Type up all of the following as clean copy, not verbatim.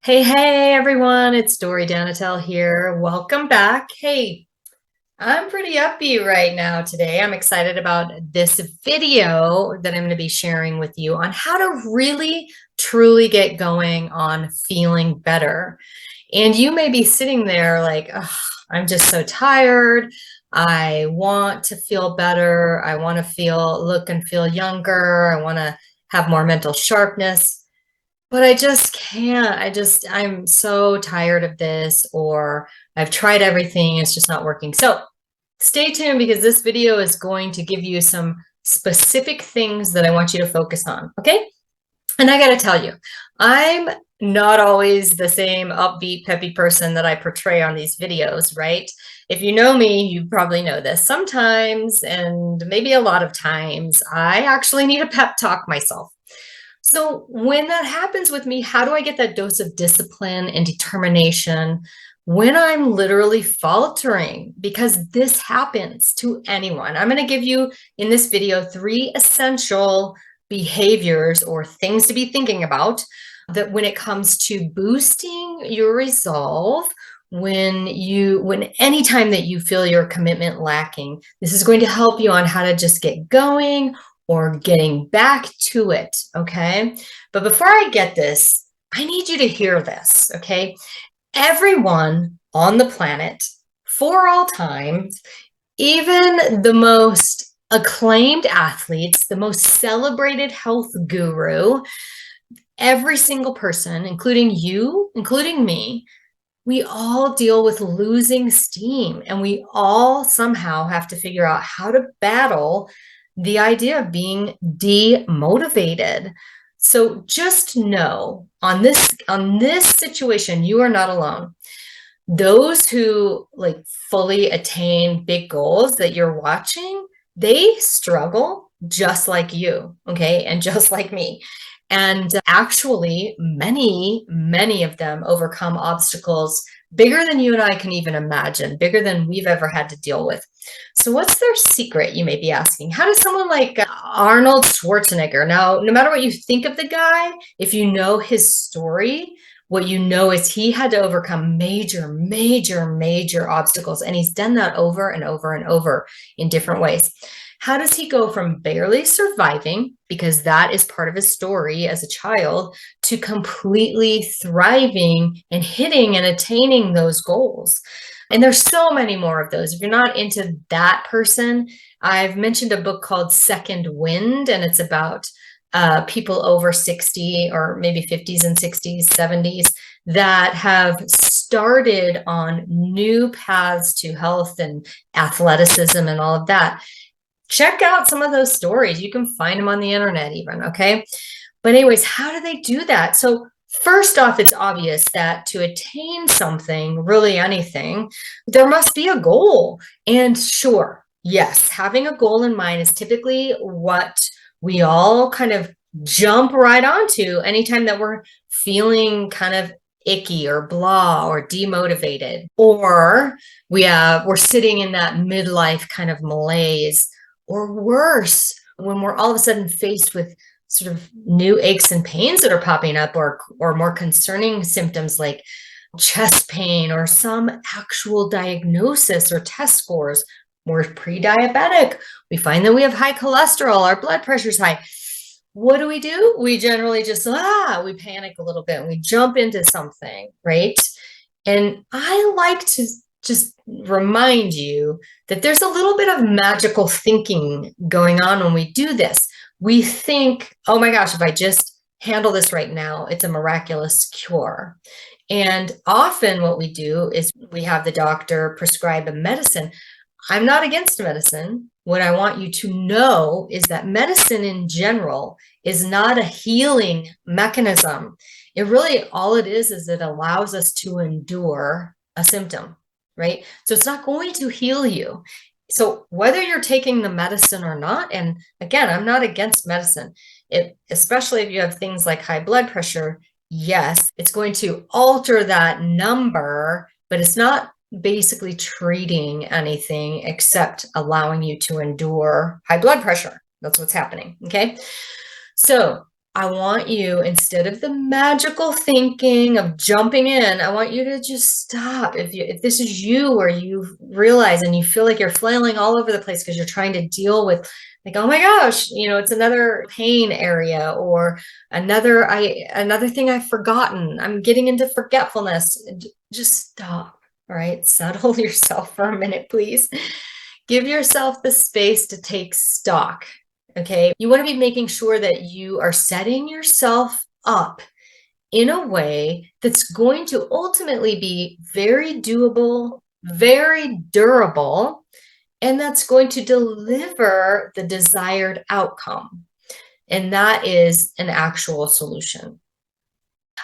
Hey, everyone, it's Dory Danatel here. Welcome back. Hey, I'm pretty upbeat right now today. I'm excited about this video that I'm going to be sharing with you on how to really, truly get going on feeling better. And you may be sitting there like, "Ugh, I'm just so tired. I want to feel better. I want to look and feel younger. I want to have more mental sharpness. But I just can't. I'm so tired of this, or I've tried everything, it's just not working." So stay tuned because this video is going to give you some specific things that I want you to focus on, okay? And I got to tell you, I'm not always the same upbeat, peppy person that I portray on these videos, right? If you know me, you probably know this. Sometimes, and maybe a lot of times, I actually need a pep talk myself. So when that happens with me, how do I get that dose of discipline and determination when I'm literally faltering? Because this happens to anyone. I'm going to give you in this video 3 essential behaviors or things to be thinking about that when it comes to boosting your resolve when anytime that you feel your commitment lacking. This is going to help you on how to just get going or getting back to it, okay? But before I get this, I need you to hear this, okay? Everyone on the planet, for all times, even the most acclaimed athletes, the most celebrated health guru, every single person, including you, including me, we all deal with losing steam, and we all somehow have to figure out how to battle the idea of being demotivated. So just know on this situation, you are not alone. Those who like fully attain big goals that you're watching, they struggle just like you, okay? And just like me. And actually, many of them overcome obstacles bigger than you and I can even imagine, bigger than we've ever had to deal with. So what's their secret, you may be asking? How does someone like Arnold Schwarzenegger, now, no matter what you think of the guy, if you know his story, what you know is he had to overcome major obstacles, and he's done that over and over and over in different ways. How does he go from barely surviving, because that is part of his story as a child, to completely thriving and hitting and attaining those goals? And there's so many more of those. If you're not into that person, I've mentioned a book called Second Wind, and it's about people over 60 or maybe 50s and 60s, 70s that have started on new paths to health and athleticism and all of that. Check out some of those stories. You can find them on the internet even, okay? But anyways, how do they do that? So first off, it's obvious that to attain something, really anything, there must be a goal. And sure, yes, having a goal in mind is typically what we all kind of jump right onto anytime that we're feeling kind of icky or blah or demotivated, or we're sitting in that midlife kind of malaise, or worse, when we're all of a sudden faced with sort of new aches and pains that are popping up, or more concerning symptoms like chest pain or some actual diagnosis or test scores. We're pre-diabetic. We find that we have high cholesterol, our blood pressure's high. What do? We generally just, we panic a little bit and we jump into something, right? And I like to just remind you that there's a little bit of magical thinking going on when we do this. We think, oh my gosh, if I just handle this right now, it's a miraculous cure. And often what we do is we have the doctor prescribe a medicine. I'm not against medicine. What I want you to know is that medicine in general is not a healing mechanism. It really, all it is it allows us to endure a symptom, right? So it's not going to heal you. So whether you're taking the medicine or not, and again, I'm not against medicine, especially if you have things like high blood pressure, yes, it's going to alter that number, but it's not basically treating anything except allowing you to endure high blood pressure. That's what's happening, okay? So I want you, instead of the magical thinking of jumping in, I want you to just stop. If this is you, or you realize and you feel like you're flailing all over the place because you're trying to deal with, like, oh my gosh, it's another pain area, or another thing I've forgotten. I'm getting into forgetfulness. Just stop. All right, settle yourself for a minute, please. Give yourself the space to take stock. Okay, you want to be making sure that you are setting yourself up in a way that's going to ultimately be very doable, very durable, and that's going to deliver the desired outcome. And that is an actual solution.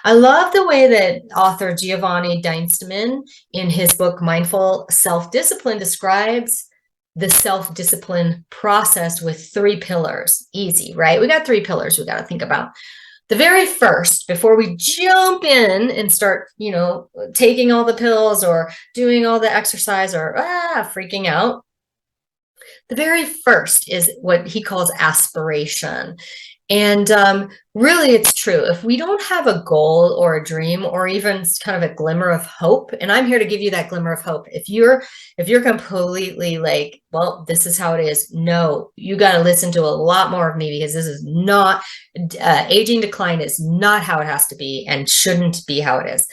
I love the way that author Giovanni Dienstmann, in his book Mindful Self-Discipline, describes the self-discipline process with 3 pillars. Easy, right? We got 3 pillars we got to think about. The very first, before we jump in and start, taking all the pills or doing all the exercise or freaking out, the very first is what he calls aspiration. And really, it's true. If we don't have a goal or a dream or even kind of a glimmer of hope, and I'm here to give you that glimmer of hope. If you're completely like, well, this is how it is, no, you got to listen to a lot more of me, because this is not, aging decline is not how it has to be and shouldn't be how it is.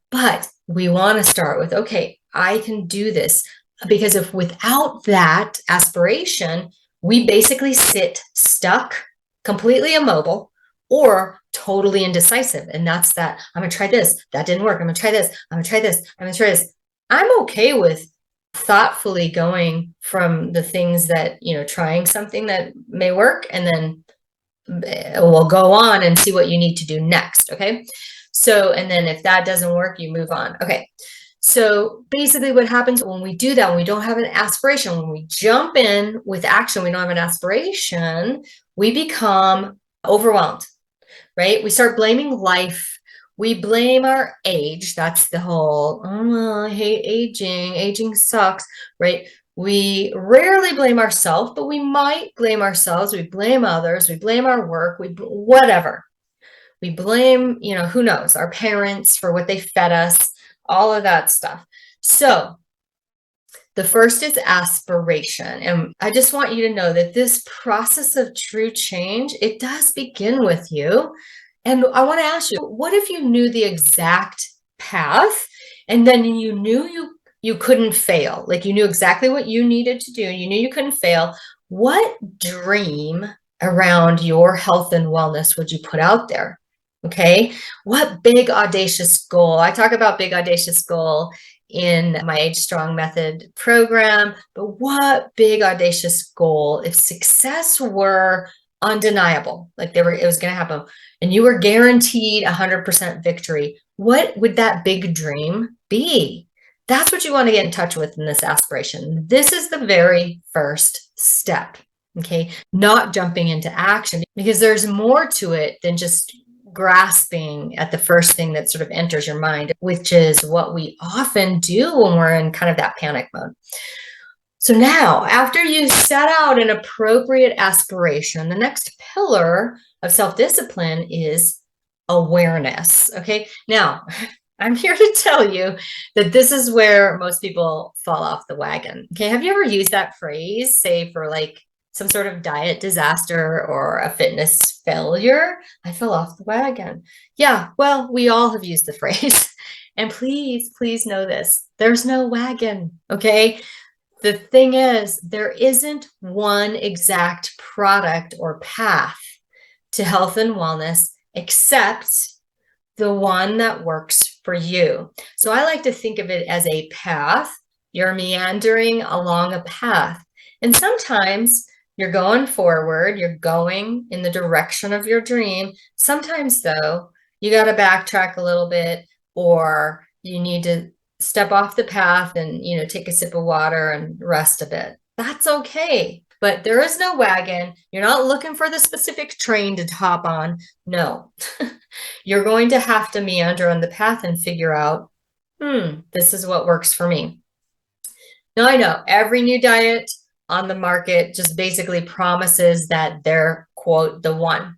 But we want to start with, okay, I can do this. Because if without that aspiration, we basically sit stuck, completely immobile, or totally indecisive. And that's that. I'm going to try this. That didn't work. I'm going to try this. I'm going to try this. I'm going to try this. I'm okay with thoughtfully going from the things that, trying something that may work, and then we'll go on and see what you need to do next. Okay. So, and then if that doesn't work, you move on. Okay. So basically what happens when we do that, when we don't have an aspiration, when we jump in with action, we don't have an aspiration, we become overwhelmed, right? We start blaming life. We blame our age. That's the whole, oh, I hate aging. Aging sucks, right? We rarely blame ourselves, but we might blame ourselves. We blame others. We blame our work. Whatever. We blame, who knows, our parents for what they fed us, all of that stuff. So the first is aspiration. And I just want you to know that this process of true change, it does begin with you. And I want to ask you, what if you knew the exact path, and then you knew you couldn't fail? Like, you knew exactly what you needed to do. You knew you couldn't fail. What dream around your health and wellness would you put out there? Okay. What big audacious goal? I talk about big audacious goal in my Age Strong Method program, but what big audacious goal, if success were undeniable, like it was going to happen, and you were guaranteed 100% victory, what would that big dream be? That's what you want to get in touch with in this aspiration. This is the very first step. Okay. Not jumping into action, because there's more to it than just grasping at the first thing that sort of enters your mind, which is what we often do when we're in kind of that panic mode. So now, after you set out an appropriate aspiration, the next pillar of self-discipline is awareness. Okay. Now, I'm here to tell you that this is where most people fall off the wagon. Okay. Have you ever used that phrase, say for like some sort of diet disaster or a fitness failure? I fell off the wagon. Yeah, well, we all have used the phrase. And please, please know this. There's no wagon, okay? The thing is, there isn't one exact product or path to health and wellness except the one that works for you. So I like to think of it as a path. You're meandering along a path. And sometimes you're going forward, you're going in the direction of your dream. Sometimes, though, you got to backtrack a little bit, or you need to step off the path and, take a sip of water and rest a bit. That's okay. But there is no wagon. You're not looking for the specific train to hop on. No, you're going to have to meander on the path and figure out, this is what works for me. Now, I know every new diet on the market just basically promises that their quote the one.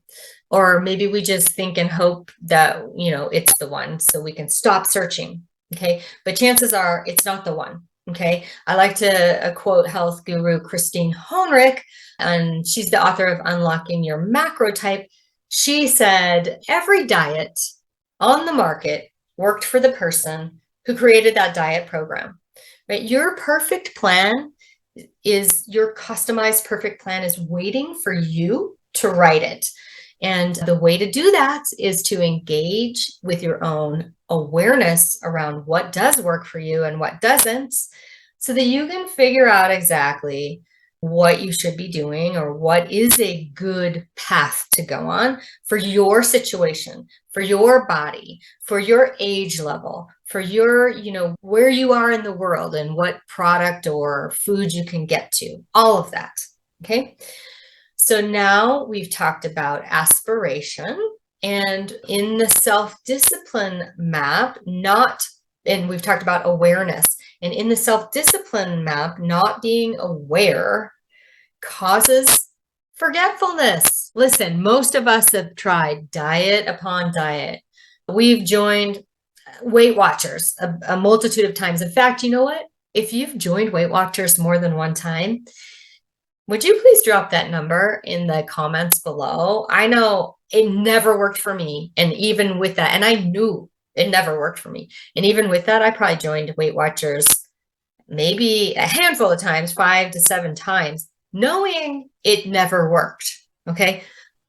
Or maybe we just think and hope that, it's the one so we can stop searching. Okay. But chances are it's not the one. Okay. I like to quote health guru Christine Honrich, and she's the author of Unlocking Your Macro Type. She said, every diet on the market worked for the person who created that diet program, right? Your perfect plan is your customized perfect plan is waiting for you to write it. And the way to do that is to engage with your own awareness around what does work for you and what doesn't, so that you can figure out exactly what you should be doing or what is a good path to go on for your situation, for your body, for your age level, for your, where you are in the world and what product or food you can get to, all of that. Okay. So now we've talked about aspiration, and in the self-discipline map, and we've talked about awareness, and in the self-discipline map, not being aware causes forgetfulness. Listen, most of us have tried diet upon diet. We've joined Weight Watchers a multitude of times. In fact, you know what? If you've joined Weight Watchers more than one time, would you please drop that number in the comments below? I know it never worked for me. And even with that, and I knew it never worked for me. And even with that, I probably joined Weight Watchers maybe a handful of times, 5 to 7 times, knowing it never worked. Okay.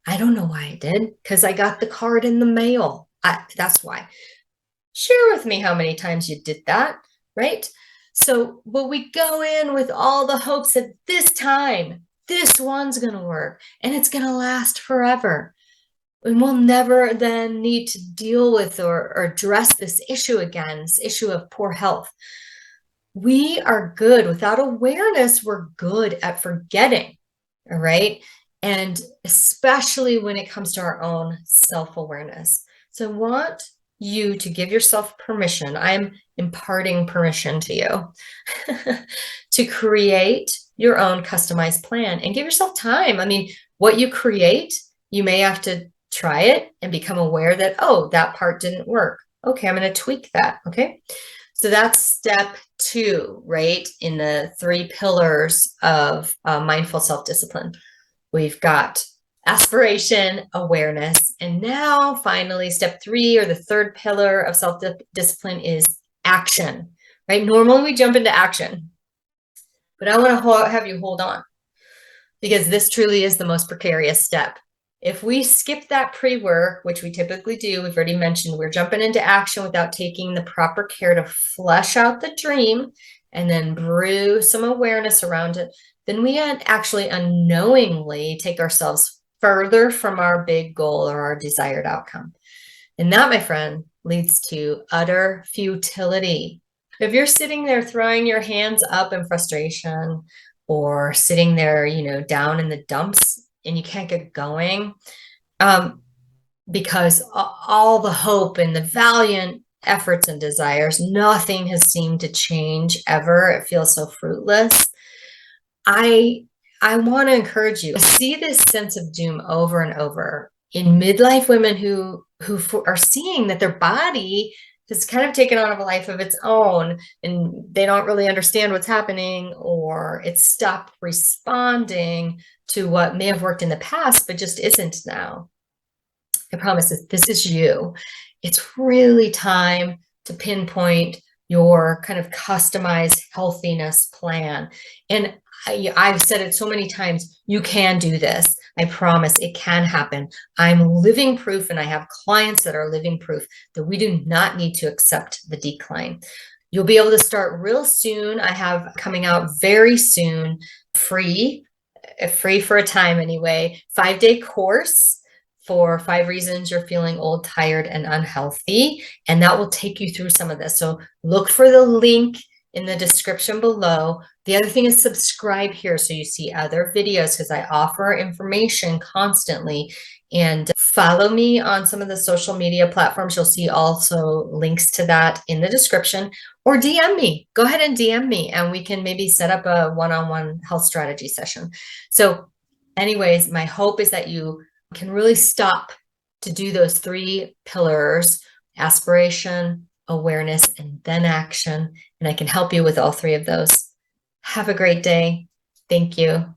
I don't know why I did, because I got the card in the mail. That's why. Share with me how many times you did that, right? So, but we go in with all the hopes that this time, this one's going to work and it's going to last forever. And we'll never then need to deal with or address this issue again, this issue of poor health. We are good. Without awareness, we're good at forgetting, all right? And especially when it comes to our own self-awareness. So I want you to give yourself permission. I'm imparting permission to you to create your own customized plan and give yourself time. I mean, what you create, you may have to try it and become aware that, oh, that part didn't work. Okay, I'm going to tweak that. Okay. So that's step 2, right? In the 3 pillars of mindful self-discipline. We've got aspiration, awareness, and now finally step 3, or the 3rd pillar of self-discipline, is action, right? Normally we jump into action, but I want to have you hold on, because this truly is the most precarious step. If we skip that pre-work, which we typically do, we've already mentioned, we're jumping into action without taking the proper care to flesh out the dream and then brew some awareness around it, then we actually unknowingly take ourselves further from our big goal or our desired outcome. And that, my friend, leads to utter futility. If you're sitting there throwing your hands up in frustration, or sitting there, down in the dumps, and you can't get going, because all the hope and the valiant efforts and desires, nothing has seemed to change ever. It feels so fruitless. I want to encourage you. I see this sense of doom over and over in midlife women who are seeing that their body has kind of taken on a life of its own, and they don't really understand what's happening, or it's stopped responding to what may have worked in the past, but just isn't now. I promise this is you. It's really time to pinpoint your kind of customized healthiness plan. And I've said it so many times, you can do this. I promise it can happen. I'm living proof, and I have clients that are living proof that we do not need to accept the decline. You'll be able to start real soon. I have coming out very soon, free for a time anyway, 5-day course for 5 reasons you're feeling old, tired, and unhealthy. And that will take you through some of this. So look for the link in the description below. The other thing is subscribe here so you see other videos, because I offer information constantly. And follow me on some of the social media platforms. You'll see also links to that in the description, or DM me. Go ahead and DM me, and we can maybe set up a one-on-one health strategy session. So anyways, my hope is that you can really stop to do those 3 pillars: aspiration, awareness, and then action. And I can help you with all 3 of those. Have a great day. Thank you.